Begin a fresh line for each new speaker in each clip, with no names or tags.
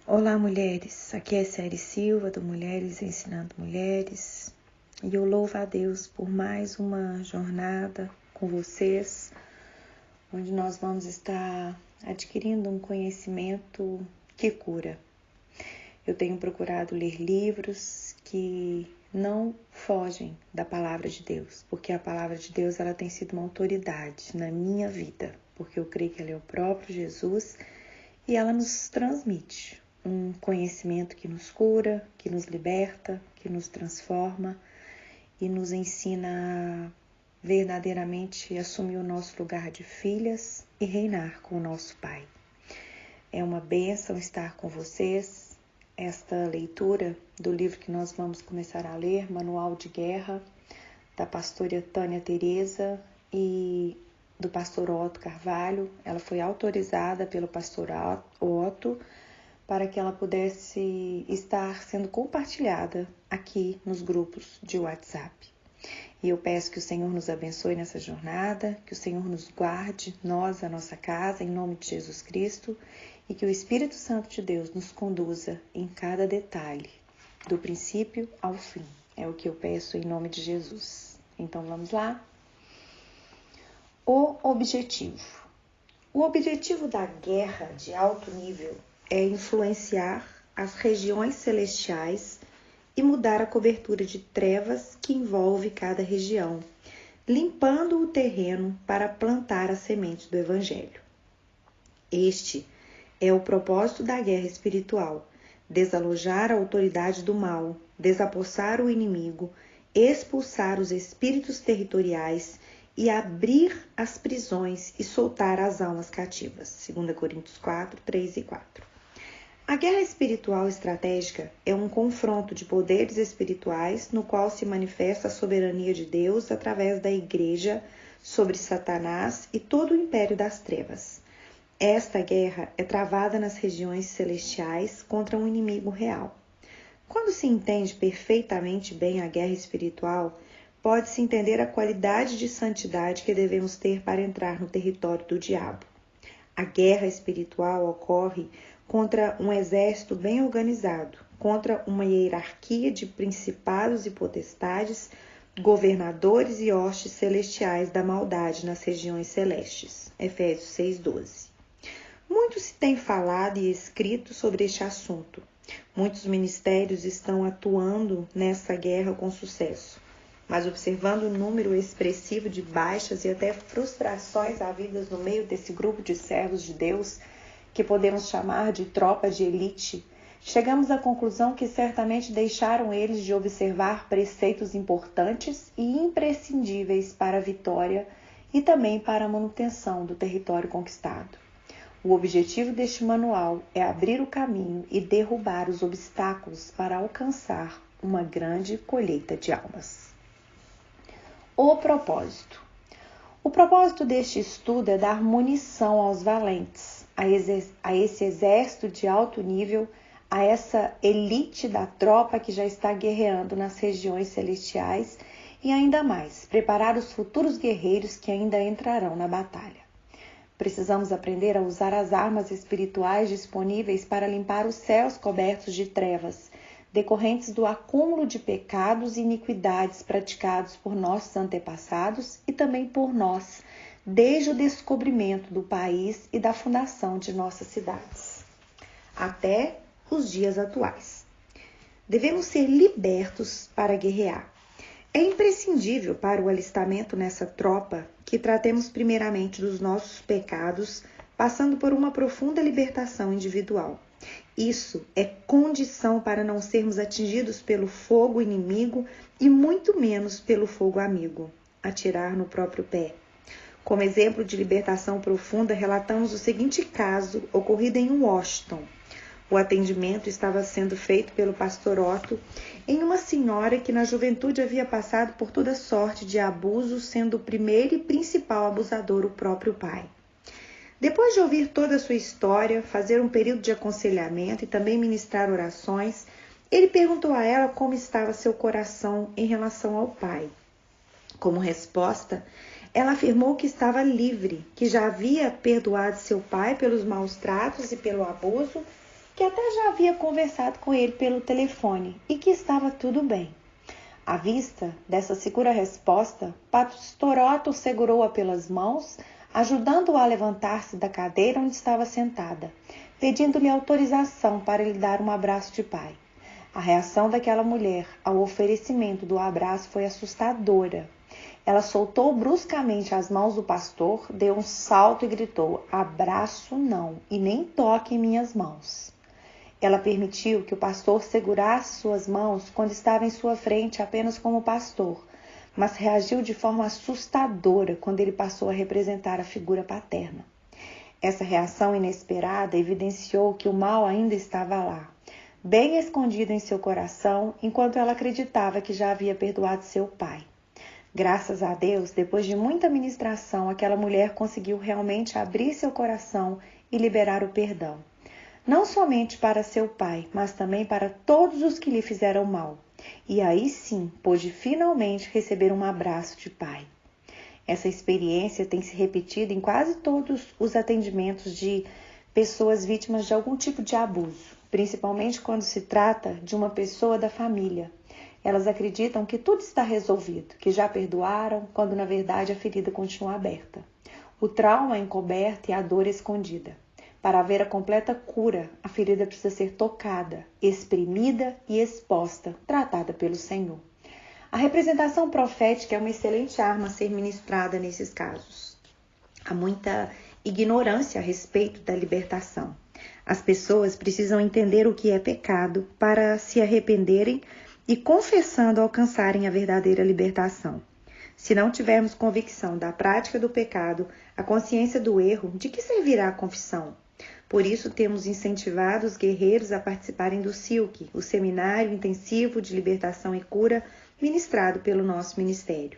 Olá, mulheres. Aqui é Céri Silva, do Mulheres Ensinando Mulheres. E eu louvo a Deus por mais uma jornada com vocês, onde nós vamos estar adquirindo um conhecimento que cura. Eu tenho procurado ler livros que não fogem da palavra de Deus, porque a palavra de Deus ela tem sido uma autoridade na minha vida, porque eu creio que ela é o próprio Jesus e ela nos transmite um conhecimento que nos cura, que nos liberta, que nos transforma e nos ensina a verdadeiramente assumir o nosso lugar de filhas e reinar com o nosso Pai. É uma bênção estar com vocês. Esta leitura do livro que nós vamos começar a ler, Manual de Guerra, da pastora Tânia Teresa e do pastor Otto Carvalho. Ela foi autorizada pelo pastor Otto para que ela pudesse estar sendo compartilhada aqui nos grupos de WhatsApp. E eu peço que o Senhor nos abençoe nessa jornada, que o Senhor nos guarde, nós, a nossa casa, em nome de Jesus Cristo, e que o Espírito Santo de Deus nos conduza em cada detalhe, do princípio ao fim. É o que eu peço em nome de Jesus. Então vamos lá? O objetivo. O objetivo da guerra de alto nível é influenciar as regiões celestiais e mudar a cobertura de trevas que envolve cada região, limpando o terreno para plantar a semente do Evangelho. Este é o propósito da guerra espiritual: desalojar a autoridade do mal, desapossar o inimigo, expulsar os espíritos territoriais e abrir as prisões e soltar as almas cativas. 2 Coríntios 4, 3 e 4. A guerra espiritual estratégica é um confronto de poderes espirituais no qual se manifesta a soberania de Deus através da Igreja sobre Satanás e todo o império das trevas. Esta guerra é travada nas regiões celestiais contra um inimigo real. Quando se entende perfeitamente bem a guerra espiritual, pode-se entender a qualidade de santidade que devemos ter para entrar no território do diabo. A guerra espiritual ocorre contra um exército bem organizado, contra uma hierarquia de principados e potestades, governadores e hostes celestiais da maldade nas regiões celestes. Efésios 6:12. Muito se tem falado e escrito sobre este assunto. Muitos ministérios estão atuando nessa guerra com sucesso, mas observando o número expressivo de baixas e até frustrações havidas no meio desse grupo de servos de Deus, que podemos chamar de tropa de elite, chegamos à conclusão que certamente deixaram eles de observar preceitos importantes e imprescindíveis para a vitória e também para a manutenção do território conquistado. O objetivo deste manual é abrir o caminho e derrubar os obstáculos para alcançar uma grande colheita de almas. O propósito. O propósito deste estudo é dar munição aos valentes, a esse exército de alto nível, a essa elite da tropa que já está guerreando nas regiões celestiais e ainda mais, preparar os futuros guerreiros que ainda entrarão na batalha. Precisamos aprender a usar as armas espirituais disponíveis para limpar os céus cobertos de trevas, decorrentes do acúmulo de pecados e iniquidades praticados por nossos antepassados e também por nós, desde o descobrimento do país e da fundação de nossas cidades, até os dias atuais. Devemos ser libertos para guerrear. É imprescindível para o alistamento nessa tropa que tratemos primeiramente dos nossos pecados, passando por uma profunda libertação individual. Isso é condição para não sermos atingidos pelo fogo inimigo e muito menos pelo fogo amigo, atirar no próprio pé. Como exemplo de libertação profunda, relatamos o seguinte caso ocorrido em Washington. O atendimento estava sendo feito pelo pastor Otto em uma senhora que na juventude havia passado por toda sorte de abusos, sendo o primeiro e principal abusador o próprio pai. Depois de ouvir toda a sua história, fazer um período de aconselhamento e também ministrar orações, ele perguntou a ela como estava seu coração em relação ao pai. Como resposta, ela afirmou que estava livre, que já havia perdoado seu pai pelos maus tratos e pelo abuso que até já havia conversado com ele pelo telefone e que estava tudo bem. À vista dessa segura resposta, Pastor Otto segurou-a pelas mãos, ajudando-a a levantar-se da cadeira onde estava sentada, pedindo-lhe autorização para lhe dar um abraço de pai. A reação daquela mulher ao oferecimento do abraço foi assustadora. Ela soltou bruscamente as mãos do pastor, deu um salto e gritou: "Abraço não, e nem toque em minhas mãos." Ela permitiu que o pastor segurasse suas mãos quando estava em sua frente apenas como pastor, mas reagiu de forma assustadora quando ele passou a representar a figura paterna. Essa reação inesperada evidenciou que o mal ainda estava lá, bem escondido em seu coração, enquanto ela acreditava que já havia perdoado seu pai. Graças a Deus, depois de muita ministração, aquela mulher conseguiu realmente abrir seu coração e liberar o perdão. Não somente para seu pai, mas também para todos os que lhe fizeram mal. E aí sim, pôde finalmente receber um abraço de pai. Essa experiência tem se repetido em quase todos os atendimentos de pessoas vítimas de algum tipo de abuso, principalmente quando se trata de uma pessoa da família. Elas acreditam que tudo está resolvido, que já perdoaram, quando na verdade a ferida continua aberta. O trauma é encoberto e a dor escondida. Para haver a completa cura, a ferida precisa ser tocada, exprimida e exposta, tratada pelo Senhor. A representação profética é uma excelente arma a ser ministrada nesses casos. Há muita ignorância a respeito da libertação. As pessoas precisam entender o que é pecado para se arrependerem e, confessando, alcançarem a verdadeira libertação. Se não tivermos convicção da prática do pecado, a consciência do erro, de que servirá a confissão? Por isso, temos incentivado os guerreiros a participarem do SILC, o Seminário Intensivo de Libertação e Cura, ministrado pelo nosso ministério.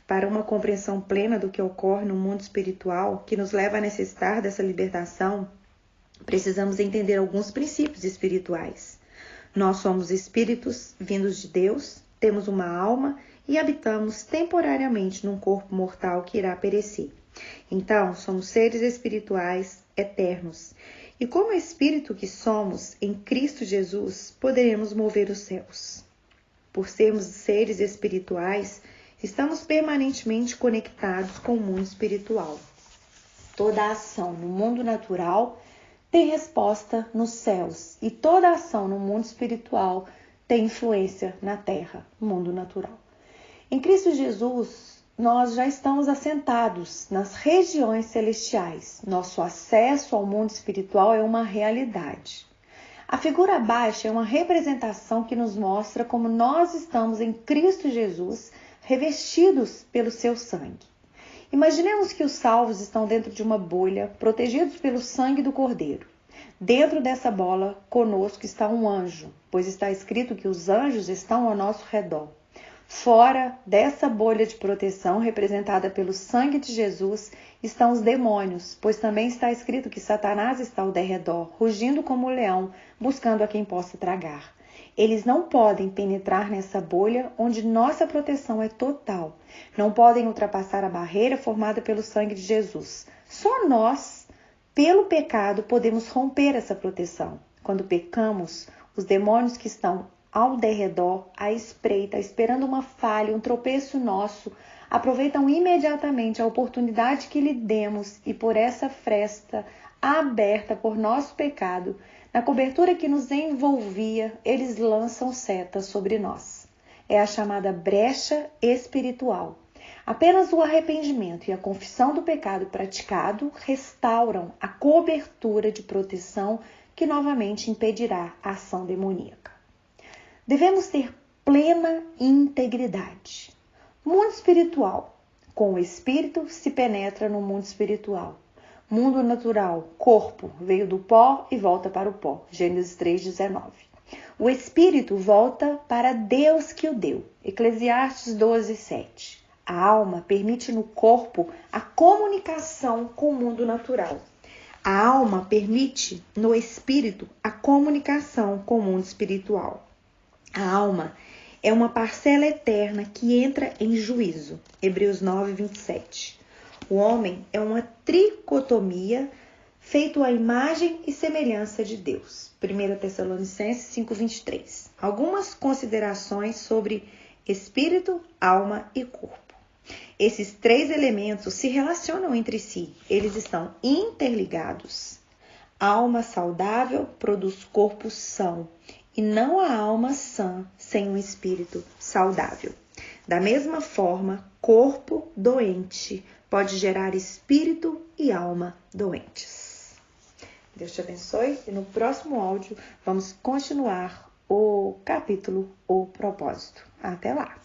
Para uma compreensão plena do que ocorre no mundo espiritual, que nos leva a necessitar dessa libertação, precisamos entender alguns princípios espirituais. Nós somos espíritos vindos de Deus, temos uma alma e habitamos temporariamente num corpo mortal que irá perecer. Então, somos seres espirituais eternos. E como espírito que somos, em Cristo Jesus, poderemos mover os céus. Por sermos seres espirituais, estamos permanentemente conectados com o mundo espiritual. Toda ação no mundo natural tem resposta nos céus, e toda ação no mundo espiritual tem influência na terra, no mundo natural. Em Cristo Jesus, nós já estamos assentados nas regiões celestiais. Nosso acesso ao mundo espiritual é uma realidade. A figura abaixo é uma representação que nos mostra como nós estamos em Cristo Jesus, revestidos pelo seu sangue. Imaginemos que os salvos estão dentro de uma bolha, protegidos pelo sangue do Cordeiro. Dentro dessa bola, conosco está um anjo, pois está escrito que os anjos estão ao nosso redor. Fora dessa bolha de proteção, representada pelo sangue de Jesus, estão os demônios, pois também está escrito que Satanás está ao derredor, rugindo como um leão, buscando a quem possa tragar. Eles não podem penetrar nessa bolha onde nossa proteção é total. Não podem ultrapassar a barreira formada pelo sangue de Jesus. Só nós, pelo pecado, podemos romper essa proteção. Quando pecamos, os demônios que estão ao derredor, à espreita, esperando uma falha, um tropeço nosso, aproveitam imediatamente a oportunidade que lhe demos e por essa fresta aberta por nosso pecado, na cobertura que nos envolvia, eles lançam setas sobre nós. É a chamada brecha espiritual. Apenas o arrependimento e a confissão do pecado praticado restauram a cobertura de proteção que novamente impedirá a ação demoníaca. Devemos ter plena integridade. Mundo espiritual. Com o espírito se penetra no mundo espiritual. Mundo natural, corpo, veio do pó e volta para o pó. Gênesis 3:19. O espírito volta para Deus que o deu. Eclesiastes 12:7. A alma permite no corpo a comunicação com o mundo natural. A alma permite no espírito a comunicação com o mundo espiritual. A alma é uma parcela eterna que entra em juízo. Hebreus 9:27. O homem é uma tricotomia feito à imagem e semelhança de Deus. 1 Tessalonicenses 5:23. Algumas considerações sobre espírito, alma e corpo. Esses três elementos se relacionam entre si, eles estão interligados. A alma saudável produz corpo são, e não a alma sã sem um espírito saudável. Da mesma forma, corpo doente pode gerar espírito e alma doentes. Deus te abençoe e no próximo áudio vamos continuar o capítulo O Propósito. Até lá!